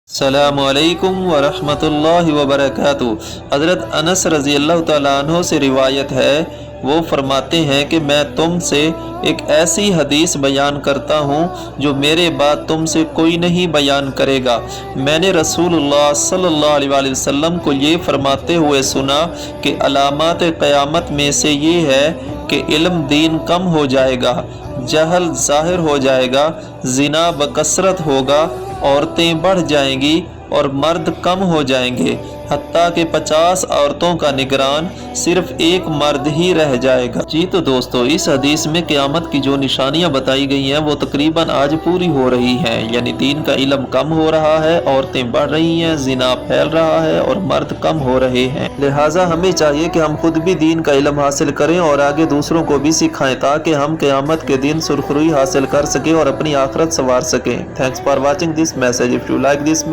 अस्सलामु अलैकुम वरहमतुल्लाहि वबरकातुहू। हज़रत अनस रज़ी अल्लाह तआला अन्हु से रिवायत है, वो फरमाते हैं कि मैं तुमसे एक ऐसी हदीस बयान करता हूँ जो मेरे बाद तुमसे कोई नहीं बयान करेगा। मैंने रसूलुल्लाह सल्लल्लाहु अलैहि वसल्लम को ये फरमाते हुए सुना कि अलामात क़यामत में से ये है कि इल्म दीन कम हो जाएगा, जहल ज़ाहिर हो जाएगा, ज़िना बकसरत होगा, औरतें बढ़ जाएंगी और मर्द कम हो जाएंगे, हत्ता कि 50 औरतों का निगरान सिर्फ एक मर्द ही रह जाएगा। जी तो दोस्तों, इस हदीस में क़यामत की जो निशानियां बताई गई हैं वो तकरीबन आज पूरी हो रही हैं। यानी दीन का इल्म कम हो रहा है, औरतें बढ़ रही हैं, जिना फैल रहा है और मर्द कम हो रहे हैं। लिहाजा हमें चाहिए कि हम खुद भी दीन का इल्म हासिल करें और आगे दूसरों को भी सिखाएं, ताकि हम क़यामत के दिन सुरखरुई हासिल कर सकें और अपनी आखिरत संवार सकें। Thanks for watching this message. If you like this